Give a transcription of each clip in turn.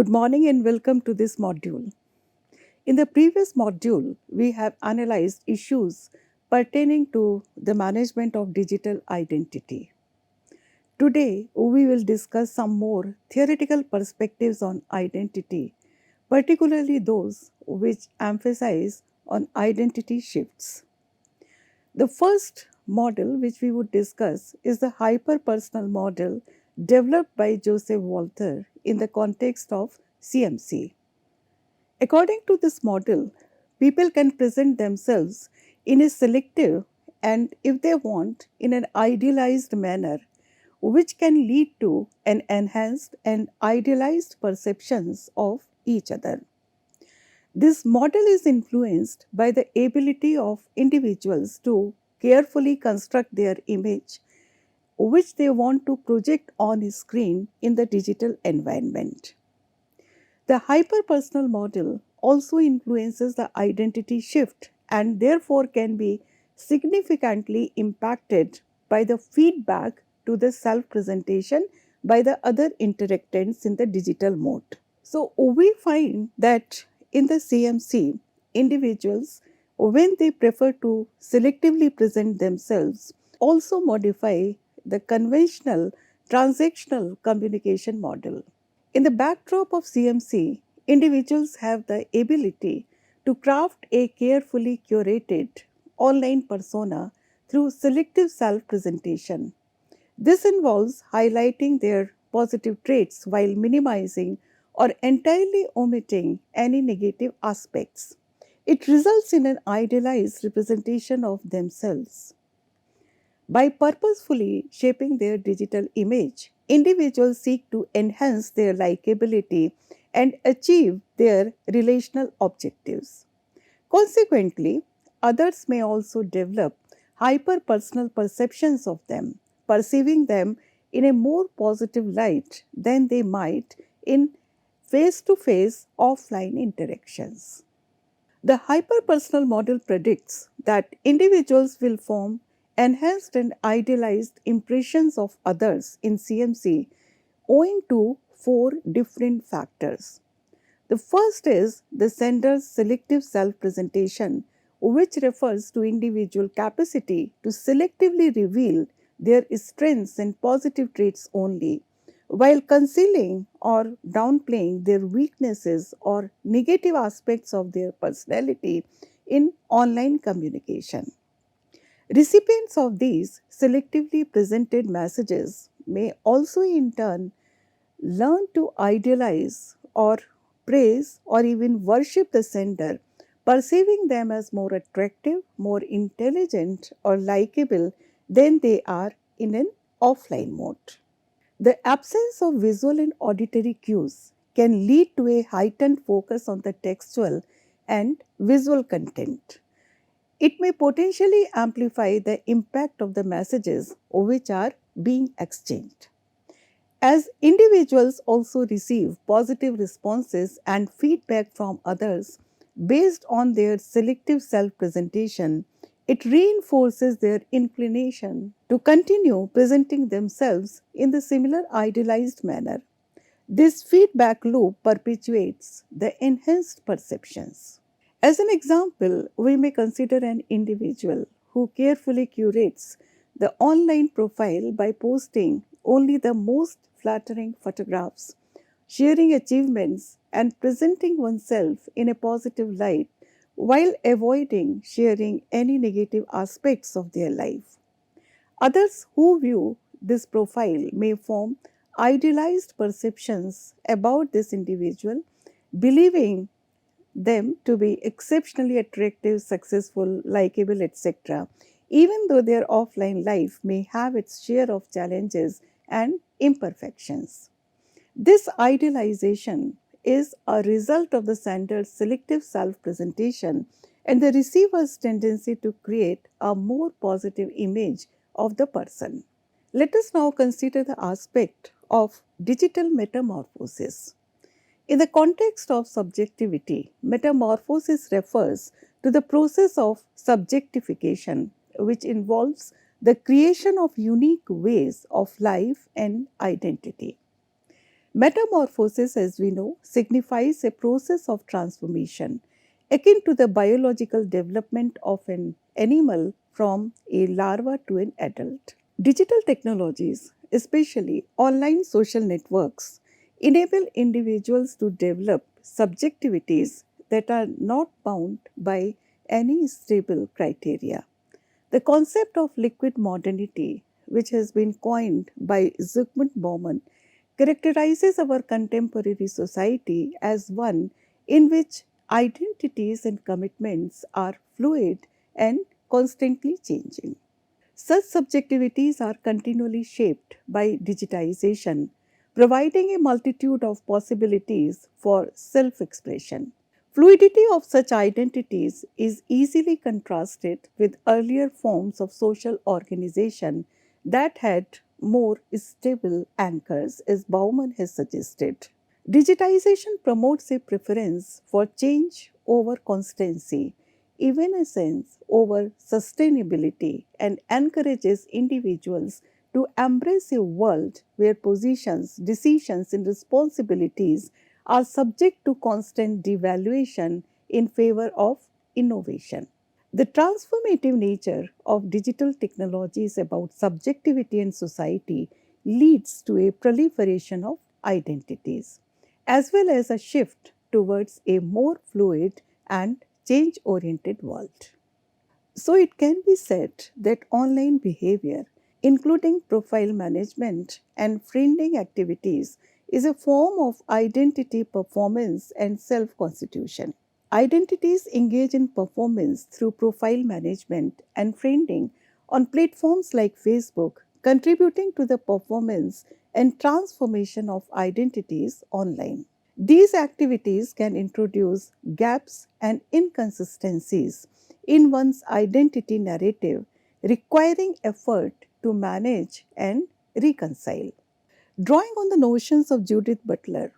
Good morning and welcome to this module. In the previous module, we have analyzed issues pertaining to the management of digital identity. Today, we will discuss some more theoretical perspectives on identity, particularly those which emphasize on identity shifts. The first model which we would discuss is the hyperpersonal model developed by Joseph Walther in the context of CMC. According to this model, people can present themselves in a selective and, if they want, in an idealized manner, which can lead to an enhanced and idealized perceptions of each other. This model is influenced by the ability of individuals to carefully construct their image, which they want to project on a screen in the digital environment. The hyperpersonal model also influences the identity shift and therefore can be significantly impacted by the feedback to the self presentation by the other interactants in the digital mode. So, we find that in the CMC, individuals, when they prefer to selectively present themselves, also modify the conventional transactional communication model. In the backdrop of CMC, individuals have the ability to craft a carefully curated online persona through selective self presentation. This involves highlighting their positive traits while minimizing or entirely omitting any negative aspects. It results in an idealized representation of themselves. By purposefully shaping their digital image, individuals seek to enhance their likability and achieve their relational objectives. Consequently, others may also develop hyper-personal perceptions of them, perceiving them in a more positive light than they might in face-to-face offline interactions. The hyperpersonal model predicts that individuals will form enhanced and idealized impressions of others in CMC owing to four different factors. The first is the sender's selective self presentation, which refers to individual capacity to selectively reveal their strengths and positive traits only, while concealing or downplaying their weaknesses or negative aspects of their personality in online communication. Recipients of these selectively presented messages may also, in turn, learn to idealize or praise or even worship the sender, perceiving them as more attractive, more intelligent, or likable than they are in an offline mode. The absence of visual and auditory cues can lead to a heightened focus on the textual and visual content. It may potentially amplify the impact of the messages which are being exchanged. As individuals also receive positive responses and feedback from others based on their selective self presentation, it reinforces their inclination to continue presenting themselves in the similar idealized manner. This feedback loop perpetuates the enhanced perceptions. As an example, we may consider an individual who carefully curates the online profile by posting only the most flattering photographs, sharing achievements, and presenting oneself in a positive light while avoiding sharing any negative aspects of their life. Others who view this profile may form idealized perceptions about this individual, believing them to be exceptionally attractive, successful, likable, etc., even though their offline life may have its share of challenges and imperfections. This idealization is a result of the sender's selective self presentation and the receiver's tendency to create a more positive image of the person. Let us now consider the aspect of digital metamorphosis. In the context of subjectivity, metamorphosis refers to the process of subjectification, which involves the creation of unique ways of life and identity. Metamorphosis, as we know, signifies a process of transformation akin to the biological development of an animal from a larva to an adult. Digital technologies, especially online social networks, enable individuals to develop subjectivities that are not bound by any stable criteria. The concept of liquid modernity, which has been coined by Zygmunt Bauman, characterizes our contemporary society as one in which identities and commitments are fluid and constantly changing. Such subjectivities are continually shaped by digitization, providing a multitude of possibilities for self expression. Fluidity of such identities is easily contrasted with earlier forms of social organization that had more stable anchors, as Bauman has suggested. Digitization promotes a preference for change over constancy, evanescence over sustainability, and encourages individuals to embrace a world where positions, decisions, and responsibilities are subject to constant devaluation in favor of innovation. The transformative nature of digital technology is about subjectivity and society leads to a proliferation of identities, as well as a shift towards a more fluid and change oriented world. So, it can be said that online behavior, including profile management and friending activities, is a form of identity performance and self constitution. Identities engage in performance through profile management and friending on platforms like Facebook, contributing to the performance and transformation of identities online. These activities can introduce gaps and inconsistencies in one's identity narrative, requiring effort to manage and reconcile. Drawing on the notions of Judith Butler,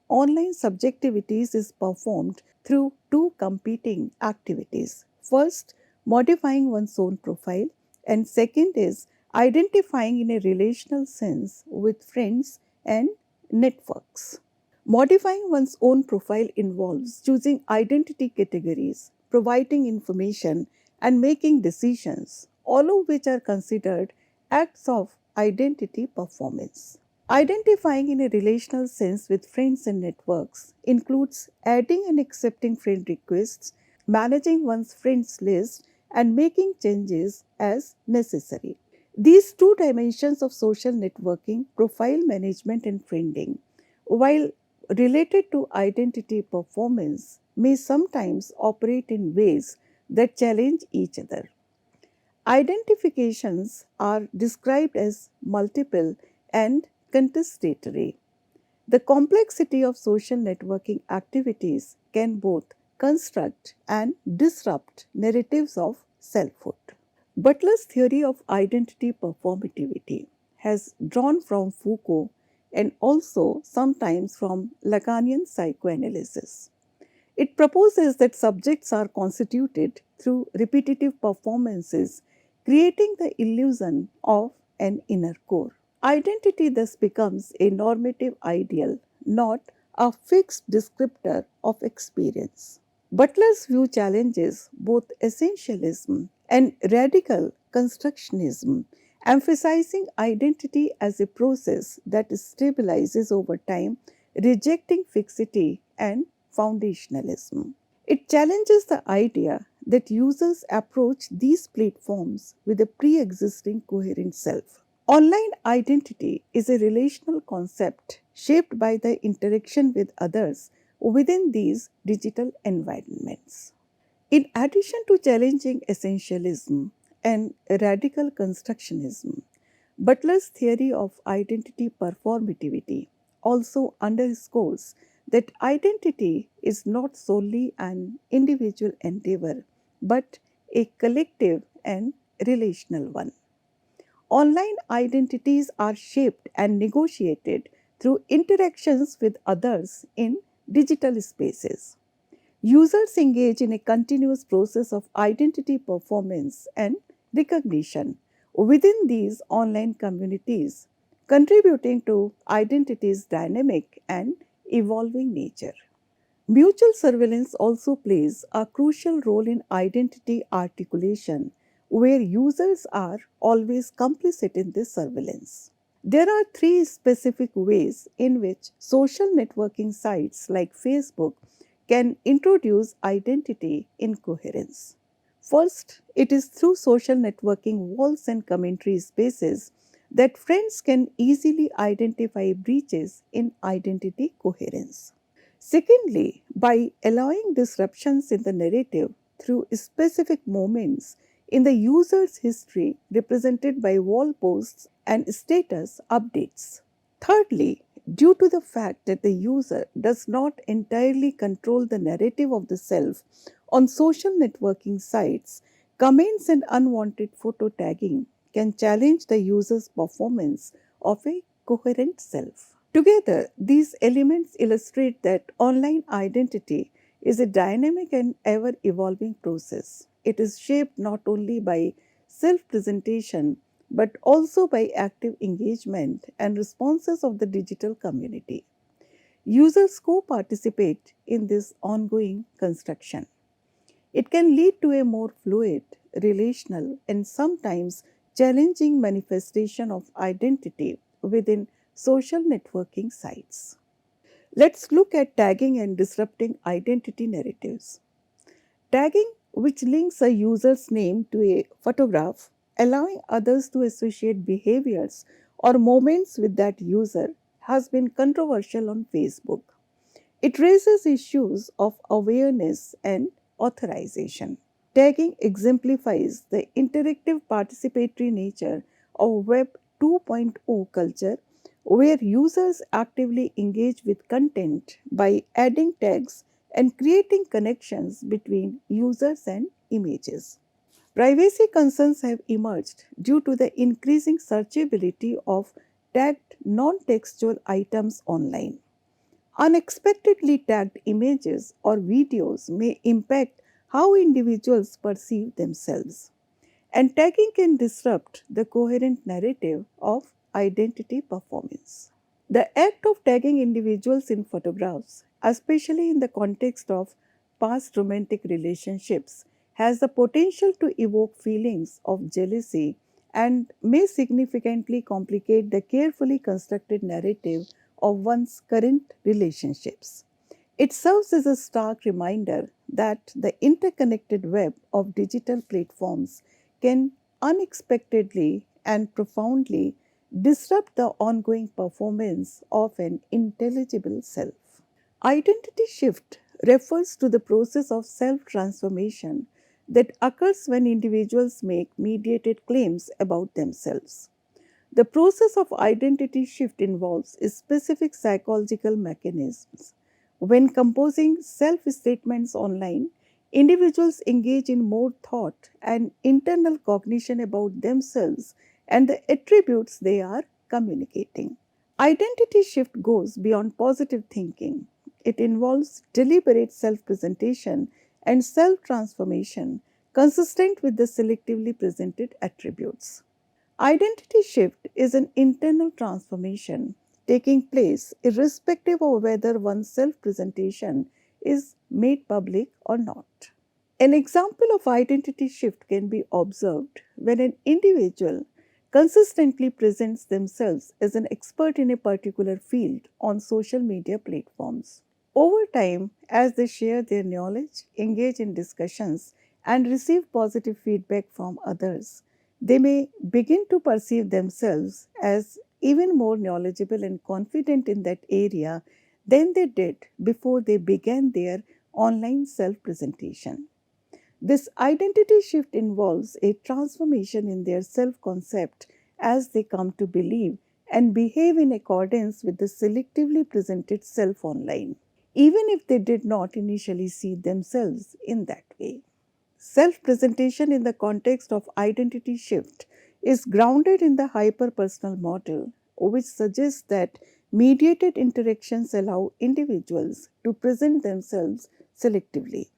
online subjectivities is performed through two competing activities. First, modifying one's own profile, and second is identifying in a relational sense with friends and networks. Modifying one's own profile involves choosing identity categories, providing information, and making decisions, all of which are considered acts of identity performance. Identifying in a relational sense with friends and networks includes adding and accepting friend requests, managing one's friends list, and making changes as necessary. These two dimensions of social networking, profile management and friending, while related to identity performance, may sometimes operate in ways that challenge each other. Identifications are described as multiple and contestatory. The complexity of social networking activities can both construct and disrupt narratives of selfhood. Butler's theory of identity performativity has drawn from Foucault and also sometimes from Lacanian psychoanalysis. It proposes that subjects are constituted through repetitive performances, creating the illusion of an inner core. Identity thus becomes a normative ideal, not a fixed descriptor of experience. Butler's view challenges both essentialism and radical constructionism, emphasizing identity as a process that stabilizes over time, rejecting fixity and foundationalism. It challenges the idea that users approach these platforms with a pre existing coherent self. Online identity is a relational concept shaped by the interaction with others within these digital environments. In addition to challenging essentialism and radical constructionism, Butler's theory of identity performativity also underscores that identity is not solely an individual endeavor but a collective and relational one. Online identities are shaped and negotiated through interactions with others in digital spaces. Users engage in a continuous process of identity performance and recognition within these online communities, contributing to identity's dynamic and evolving nature. Mutual surveillance also plays a crucial role in identity articulation, where users are always complicit in this surveillance. There are three specific ways in which social networking sites like Facebook can introduce identity incoherence. First, it is through social networking walls and commentary spaces that friends can easily identify breaches in identity coherence. Secondly, by allowing disruptions in the narrative through specific moments in the user's history represented by wall posts and status updates. Thirdly, due to the fact that the user does not entirely control the narrative of the self on social networking sites, comments and unwanted photo tagging can challenge the user's performance of a coherent self. Together, these elements illustrate that online identity is a dynamic and ever evolving process. It is shaped not only by self presentation but also by active engagement and responses of the digital community. Users co participate in this ongoing construction. It can lead to a more fluid, relational, and sometimes challenging manifestation of identity within social networking sites. Let's look at tagging and disrupting identity narratives. Tagging, which links a user's name to a photograph, allowing others to associate behaviors or moments with that user, has been controversial on Facebook. It raises issues of awareness and authorization. Tagging exemplifies the interactive participatory nature of Web 2.0 culture, where users actively engage with content by adding tags and creating connections between users and images. Privacy concerns have emerged due to the increasing searchability of tagged non textual items online. Unexpectedly tagged images or videos may impact how individuals perceive themselves, and tagging can disrupt the coherent narrative of identity performance. The act of tagging individuals in photographs, especially in the context of past romantic relationships, has the potential to evoke feelings of jealousy and may significantly complicate the carefully constructed narrative of one's current relationships. It serves as a stark reminder that the interconnected web of digital platforms can unexpectedly and profoundly disrupt the ongoing performance of an intelligible self. Identity shift refers to the process of self transformation that occurs when individuals make mediated claims about themselves. The process of identity shift involves specific psychological mechanisms. When composing self statements online, individuals engage in more thought and internal cognition about themselves and the attributes they are communicating. Identity shift goes beyond positive thinking. It involves deliberate self presentation and self transformation consistent with the selectively presented attributes. Identity shift is an internal transformation taking place irrespective of whether one's self presentation is made public or not. An example of identity shift can be observed when an individual consistently presents themselves as an expert in a particular field on social media platforms. Over time, as they share their knowledge, engage in discussions, and receive positive feedback from others, they may begin to perceive themselves as even more knowledgeable and confident in that area than they did before they began their online self presentation. This identity shift involves a transformation in their self concept as they come to believe and behave in accordance with the selectively presented self online, even if they did not initially see themselves in that way. Self presentation in the context of identity shift is grounded in the hyperpersonal model, which suggests that mediated interactions allow individuals to present themselves selectively.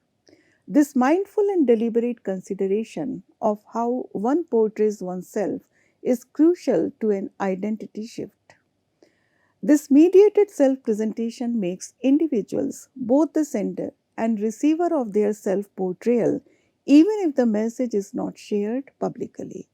This mindful and deliberate consideration of how one portrays oneself is crucial to an identity shift. This mediated self presentation makes individuals both the sender and receiver of their self portrayal, even if the message is not shared publicly.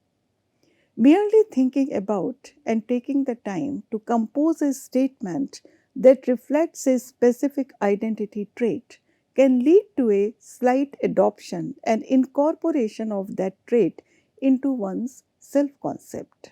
Merely thinking about and taking the time to compose a statement that reflects a specific identity trait can lead to a slight adoption and incorporation of that trait into one's self concept.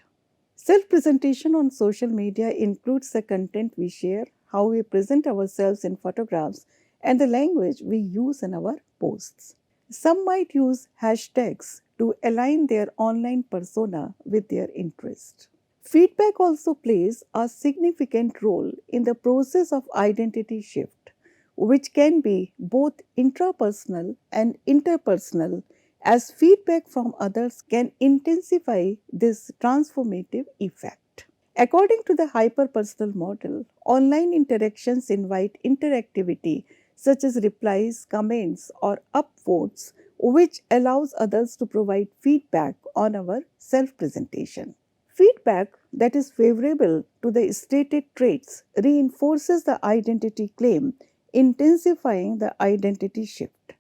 Self presentation on social media includes the content we share, how we present ourselves in photographs, and the language we use in our posts. Some might use hashtags to align their online persona with their interest. Feedback also plays a significant role in the process of identity shift, which can be both intrapersonal and interpersonal, as feedback from others can intensify this transformative effect. According to the hyperpersonal model, online interactions invite interactivity such as replies, comments, or upvotes, which allows others to provide feedback on our self presentation. Feedback that is favorable to the stated traits reinforces the identity claim, intensifying the identity shift.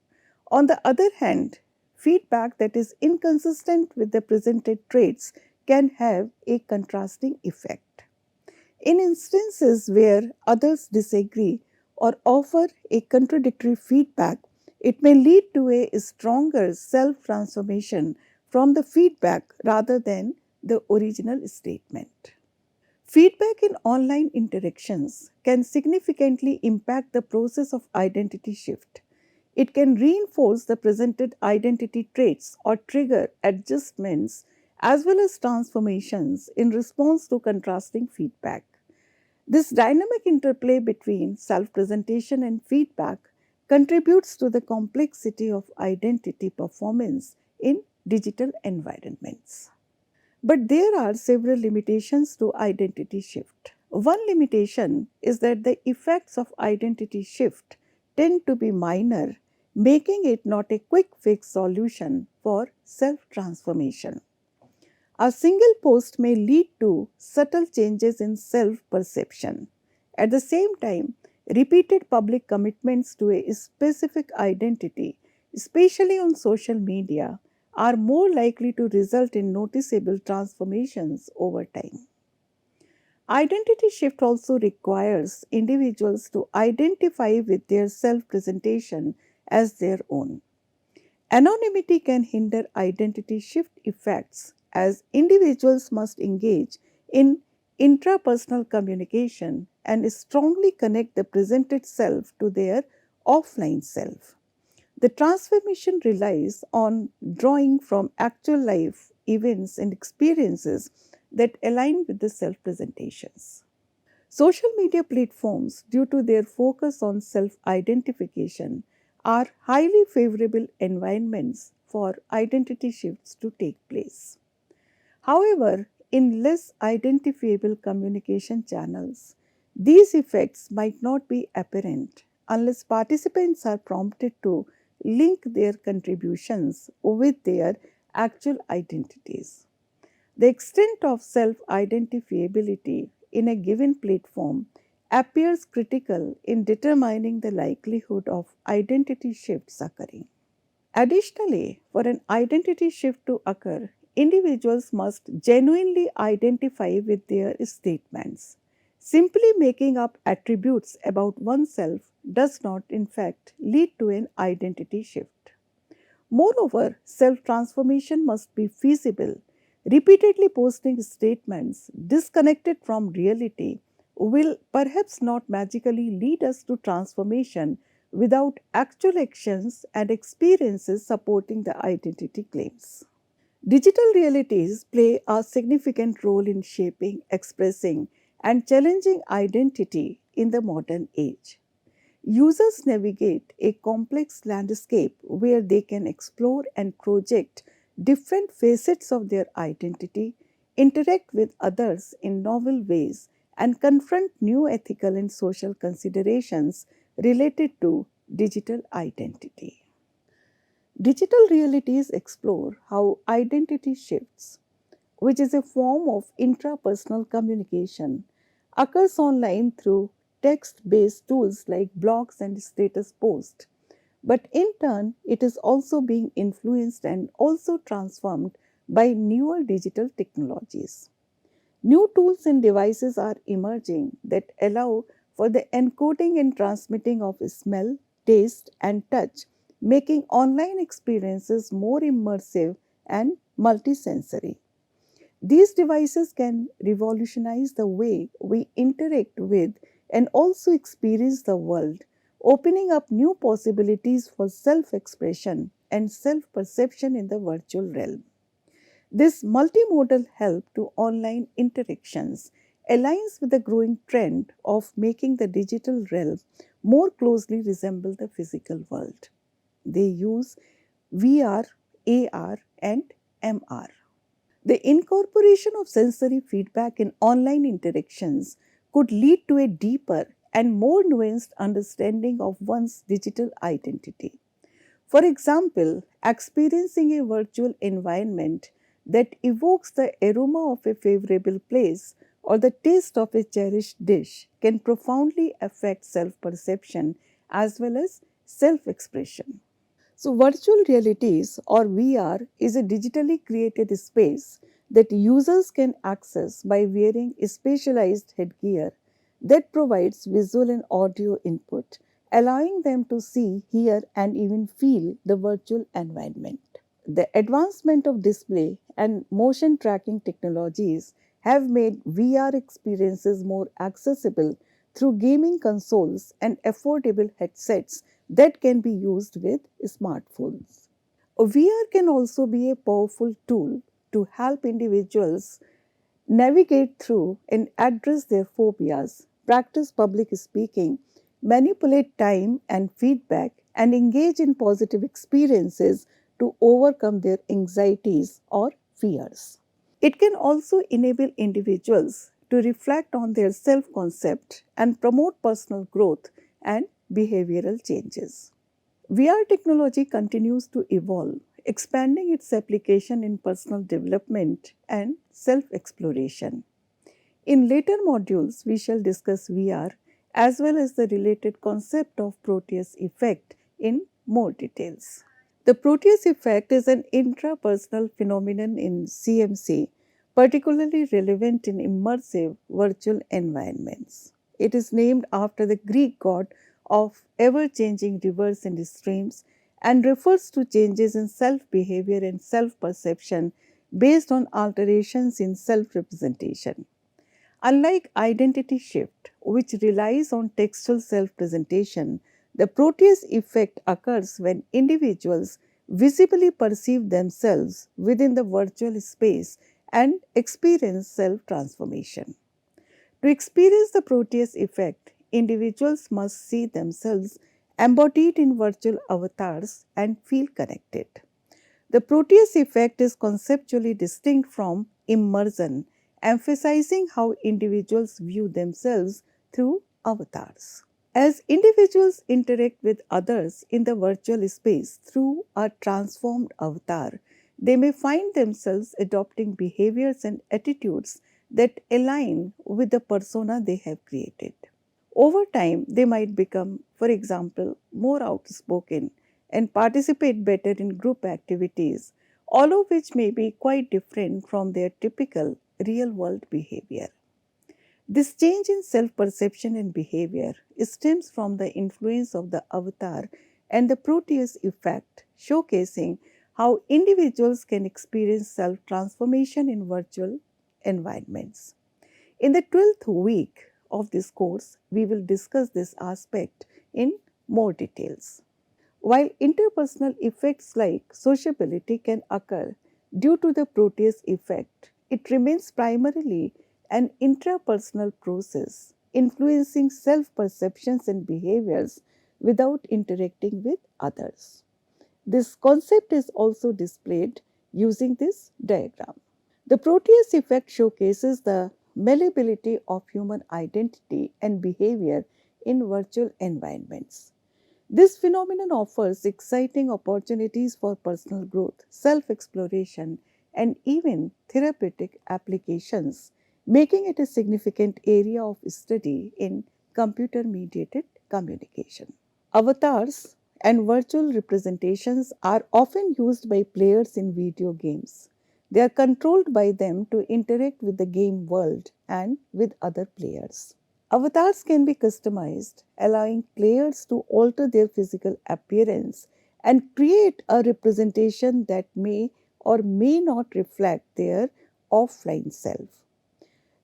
On the other hand, feedback that is inconsistent with the presented traits can have a contrasting effect. In instances where others disagree or offer a contradictory feedback, it may lead to a stronger self transformation from the feedback rather than the original statement. Feedback in online interactions can significantly impact the process of identity shift. It can reinforce the presented identity traits or trigger adjustments as well as transformations in response to contrasting feedback. This dynamic interplay between self presentation and feedback contributes to the complexity of identity performance in digital environments. But there are several limitations to identity shift. One limitation is that the effects of identity shift tend to be minor, making it not a quick fix solution for self transformation. A single post may lead to subtle changes in self perception. At the same time, repeated public commitments to a specific identity, especially on social media, are more likely to result in noticeable transformations over time. Identity shift also requires individuals to identify with their self presentation as their own. Anonymity can hinder identity shift effects as individuals must engage in intrapersonal communication and strongly connect the presented self to their offline self. The transformation relies on drawing from actual life events and experiences that align with the self presentations. Social media platforms, due to their focus on self identification, are highly favorable environments for identity shifts to take place. However, in less identifiable communication channels, these effects might not be apparent unless participants are prompted to link their contributions with their actual identities. The extent of self identifiability in a given platform appears critical in determining the likelihood of identity shifts occurring. Additionally, for an identity shift to occur, individuals must genuinely identify with their statements. Simply making up attributes about oneself does not, in fact, lead to an identity shift. Moreover, self transformation must be feasible. Repeatedly posting statements disconnected from reality will perhaps not magically lead us to transformation without actual actions and experiences supporting the identity claims. Digital realities play a significant role in shaping, expressing, and challenging identity in the modern age. Users navigate a complex landscape where they can explore and project different facets of their identity, interact with others in novel ways, and confront new ethical and social considerations related to digital identity. Digital realities explore how identity shifts, which is a form of intrapersonal communication, occurs online through text based tools like blogs and status posts. But in turn, it is also being influenced and also transformed by newer digital technologies. New tools and devices are emerging that allow for the encoding and transmitting of smell, taste, and touch, making online experiences more immersive and multisensory. These devices can revolutionize the way we interact with and also experience the world, opening up new possibilities for self expression and self perception in the virtual realm. This multimodal help to online interactions aligns with the growing trend of making the digital realm more closely resemble the physical world. They use VR, AR, and MR. The incorporation of sensory feedback in online interactions could lead to a deeper and more nuanced understanding of one's digital identity. For example, experiencing a virtual environment that evokes the aroma of a favorable place or the taste of a cherished dish can profoundly affect self perception as well as self expression. So, virtual realities or VR is a digitally created space that users can access by wearing a specialized headgear that provides visual and audio input, allowing them to see, hear, and even feel the virtual environment. The advancement of display and motion tracking technologies have made VR experiences more accessible through gaming consoles and affordable headsets that can be used with smartphones. VR can also be a powerful tool to help individuals navigate through and address their phobias, practice public speaking, manipulate time and feedback, and engage in positive experiences to overcome their anxieties or fears. It can also enable individuals to reflect on their self concept and promote personal growth and behavioral changes. VR technology continues to evolve, expanding its application in personal development and self exploration. In later modules, we shall discuss VR as well as the related concept of Proteus effect in more details. The Proteus effect is an intrapersonal phenomenon in CMC, particularly relevant in immersive virtual environments. It is named after the Greek god of ever changing rivers and streams and refers to changes in self behavior and self perception based on alterations in self representation. Unlike identity shift, which relies on textual self presentation, the Proteus effect occurs when individuals visibly perceive themselves within the virtual space and experience self transformation. To experience the Proteus effect, individuals must see themselves embodied in virtual avatars and feel connected. The Proteus effect is conceptually distinct from immersion, emphasizing how individuals view themselves through avatars. As individuals interact with others in the virtual space through a transformed avatar, they may find themselves adopting behaviors and attitudes that align with the persona they have created. Over time, they might become, for example, more outspoken and participate better in group activities, all of which may be quite different from their typical real world behavior. This change in self perception and behavior stems from the influence of the avatar and the Proteus effect, showcasing how individuals can experience self transformation in virtual environments. In the 12th week of this course, we will discuss this aspect in more details. While interpersonal effects like sociability can occur due to the Proteus effect, it remains primarily an intrapersonal process influencing self perceptions and behaviors without interacting with others. This concept is also displayed using this diagram. The Proteus effect showcases the malleability of human identity and behavior in virtual environments. This phenomenon offers exciting opportunities for personal growth, self exploration, and even therapeutic applications, making it a significant area of study in computer mediated communication. Avatars and virtual representations are often used by players in video games. They are controlled by them to interact with the game world and with other players. Avatars can be customized, allowing players to alter their physical appearance and create a representation that may or may not reflect their offline self.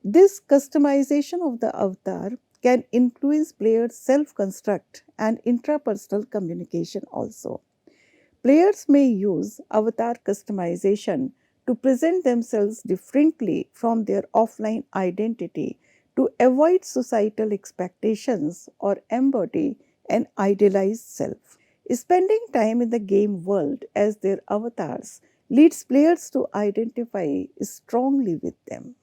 This customization of the avatar can influence players' self construct and intrapersonal communication also. Players may use avatar customization to present themselves differently from their offline identity to avoid societal expectations or embody an idealized self. Spending time in the game world as their avatars leads players to identify strongly with them.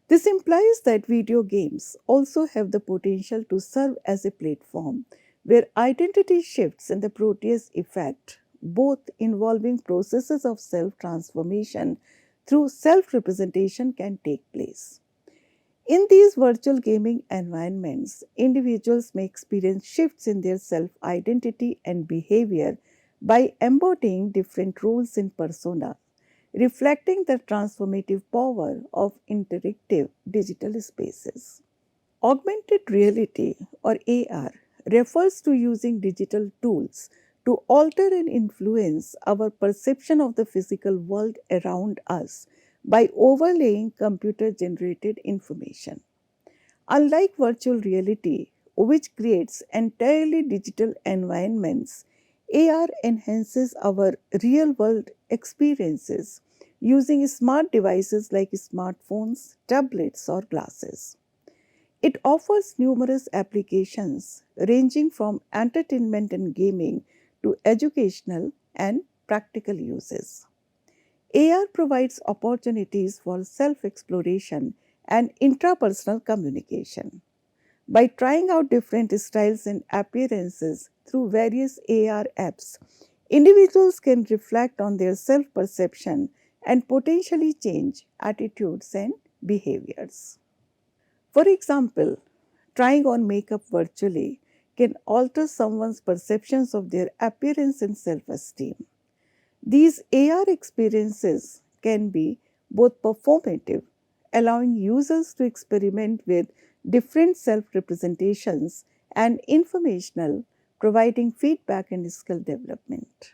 This implies that video games also have the potential to serve as a platform where identity shifts and the Proteus effect, both involving processes of self transformation through self representation, can take place. In these virtual gaming environments, individuals may experience shifts in their self identity and behavior by embodying different roles in persona, reflecting the transformative power of interactive digital spaces. Augmented reality or AR refers to using digital tools to alter and influence our perception of the physical world around us by overlaying computer generated information. Unlike virtual reality, which creates entirely digital environments, AR enhances our real world experiences using smart devices like smartphones, tablets, or glasses. It offers numerous applications ranging from entertainment and gaming to educational and practical uses. AR provides opportunities for self exploration and intrapersonal communication. By trying out different styles and appearances through various AR apps, individuals can reflect on their self perception and potentially change attitudes and behaviors. For example, trying on makeup virtually can alter someone's perceptions of their appearance and self esteem. These AR experiences can be both performative, allowing users to experiment with different self representations, and informational, providing feedback and skill development.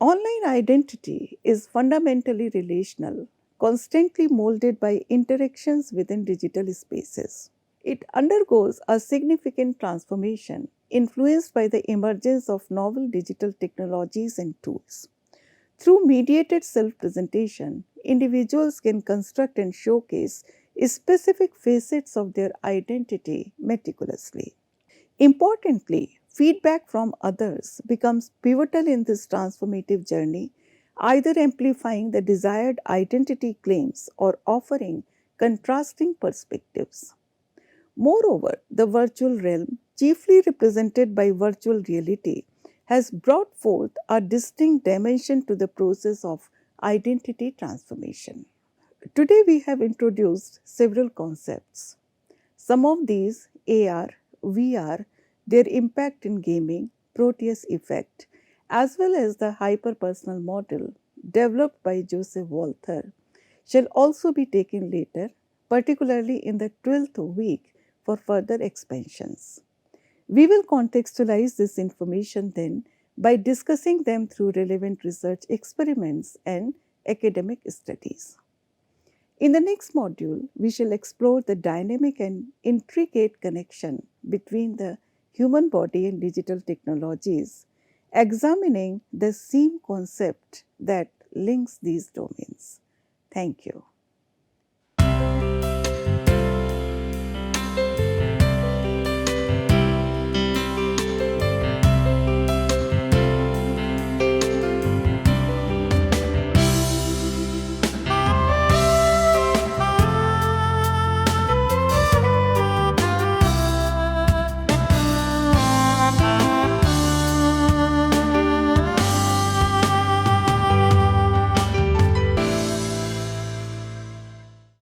Online identity is fundamentally relational, constantly molded by interactions within digital spaces. It undergoes a significant transformation influenced by the emergence of novel digital technologies and tools. Through mediated self presentation, individuals can construct and showcase specific facets of their identity meticulously. Importantly, feedback from others becomes pivotal in this transformative journey, either amplifying the desired identity claims or offering contrasting perspectives. Moreover, the virtual realm, chiefly represented by virtual reality, has brought forth a distinct dimension to the process of identity transformation. Today, we have introduced several concepts. Some of these AR, VR, their impact in gaming, Proteus effect, as well as the hyperpersonal model developed by Joseph Walther, shall also be taken later, particularly in the 12th week for further expansions. We will contextualize this information then by discussing them through relevant research experiments and academic studies. In the next module, we shall explore the dynamic and intricate connection between the human body and digital technologies, examining the same concept that links these domains. Thank you.